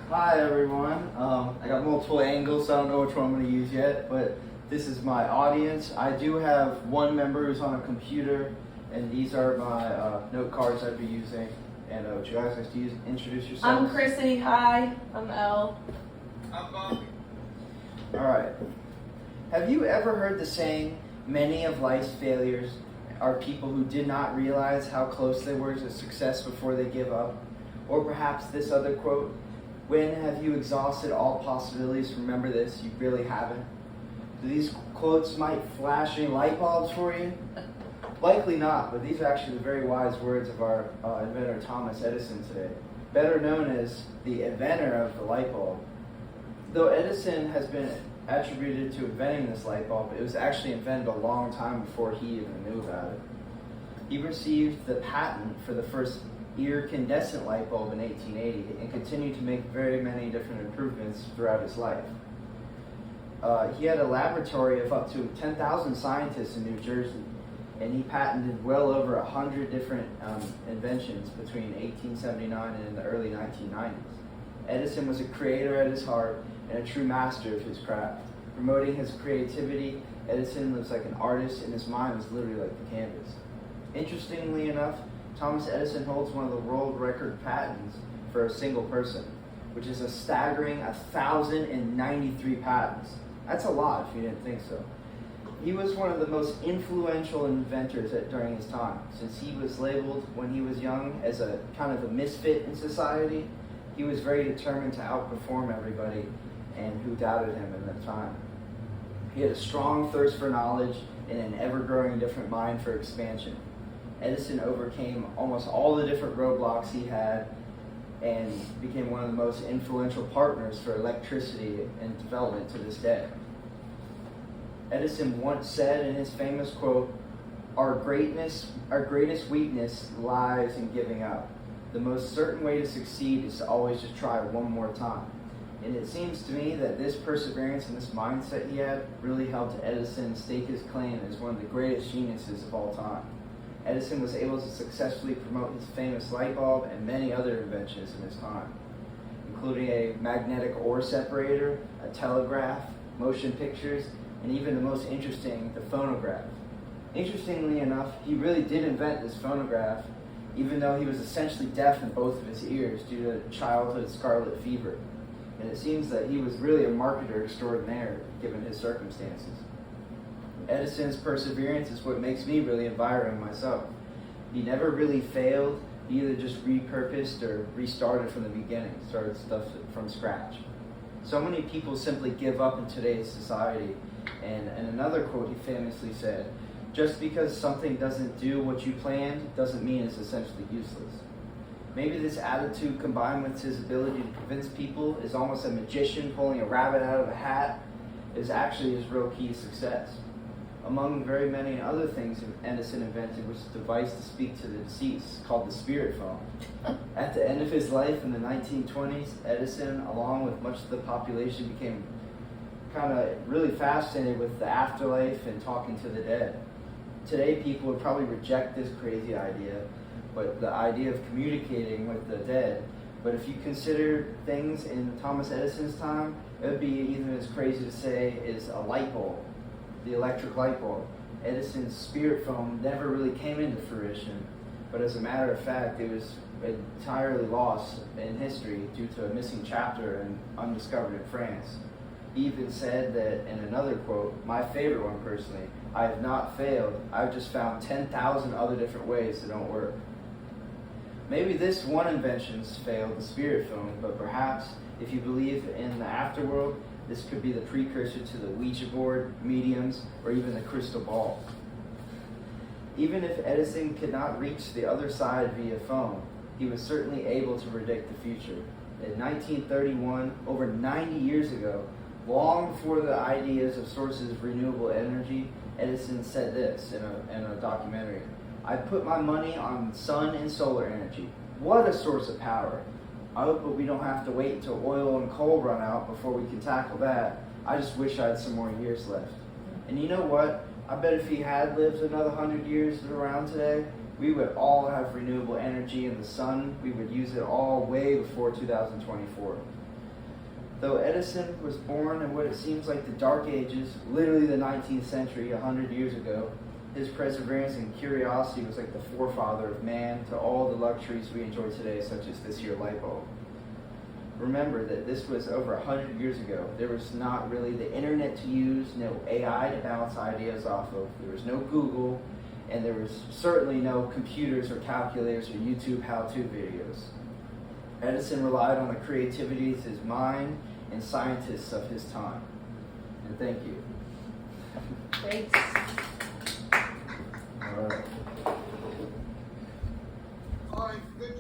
Hi everyone. I got multiple angles, so I don't know which one I'm going to use yet, but this is my audience. I do have one member who's on a computer, and these are my note cards I'd be using. And would you guys like to introduce yourselves? I'm Chrissy. Hi. I'm Elle. I'm Bobby. Alright. Have you ever heard the saying, many of life's failures are people who did not realize how close they were to success before they give up? Or perhaps this other quote, when have you exhausted all possibilities? Remember this, you really haven't. Do these quotes might flash any light bulbs for you? Likely not, but these are actually the very wise words of our inventor Thomas Edison today, better known as the inventor of the light bulb. Though Edison has been attributed to inventing this light bulb, it was actually invented a long time before he even knew about it. He received the patent for the first incandescent light bulb in 1880 and continued to make very many different improvements throughout his life. He had a laboratory of up to 10,000 scientists in New Jersey, and he patented well over 100 different inventions between 1879 and in the early 1990s. Edison was a creator at his heart and a true master of his craft. Promoting his creativity, Edison was like an artist, and his mind was literally like the canvas. Interestingly enough, Thomas Edison holds one of the world record patents for a single person, which is a staggering 1,093 patents. That's a lot if you didn't think so. He was one of the most influential inventors during his time. Since he was labeled when he was young as a kind of a misfit in society, he was very determined to outperform everybody and who doubted him in that time. He had a strong thirst for knowledge and an ever-growing different mind for expansion. Edison overcame almost all the different roadblocks he had and became one of the most influential partners for electricity and development to this day. Edison once said in his famous quote, our greatest weakness lies in giving up. The most certain way to succeed is to always just try one more time. And it seems to me that this perseverance and this mindset he had really helped Edison stake his claim as one of the greatest geniuses of all time. Edison was able to successfully promote his famous light bulb and many other inventions in his time, including a magnetic ore separator, a telegraph, motion pictures, and even the most interesting, the phonograph. Interestingly enough, he really did invent this phonograph, even though he was essentially deaf in both of his ears due to childhood scarlet fever. And it seems that he was really a marketer extraordinaire, given his circumstances. Edison's perseverance is what makes me really admire him myself. He never really failed. He either just repurposed or restarted from the beginning, started stuff from scratch. So many people simply give up in today's society. And another quote he famously said, just because something doesn't do what you planned doesn't mean it's essentially useless. Maybe this attitude combined with his ability to convince people is almost a magician pulling a rabbit out of a hat is actually his real key to success. Among very many other things Edison invented was a device to speak to the deceased called the spirit phone. At the end of his life in the 1920s, Edison, along with much of the population, became kind of really fascinated with the afterlife and talking to the dead. Today, people would probably reject this crazy idea, but the idea of communicating with the dead. But if you consider things in Thomas Edison's time, it would be even as crazy to say is a light bulb, the electric light bulb. Edison's spirit phone never really came into fruition, but as a matter of fact, it was entirely lost in history due to a missing chapter and undiscovered in France. He even said that in another quote, my favorite one personally, I have not failed, I've just found 10,000 other different ways that don't work. Maybe this one invention's failed, the spirit phone, but perhaps if you believe in the afterworld, this could be the precursor to the Ouija board, mediums, or even the crystal ball. Even if Edison could not reach the other side via phone, he was certainly able to predict the future. In 1931, over 90 years ago, long before the ideas of sources of renewable energy, Edison said this in a documentary. I put my money on sun and solar energy. What a source of power. I hope that we don't have to wait until oil and coal run out before we can tackle that. I just wish I had some more years left. And you know what? I bet if he had lived another 100 years around today, we would all have renewable energy in the sun. We would use it all way before 2024. Though Edison was born in what it seems like the Dark Ages, literally the 19th century, 100 years ago, his perseverance and curiosity was like the forefather of man to all the luxuries we enjoy today, such as this here light bulb. Remember that this was over 100 years ago. There was not really the internet to use, no AI to bounce ideas off of. There was no Google, and there was certainly no computers or calculators or YouTube how-to videos. Edison relied on the creativity of his mind and scientists of his time. And thank you. Thanks. All right. All right, good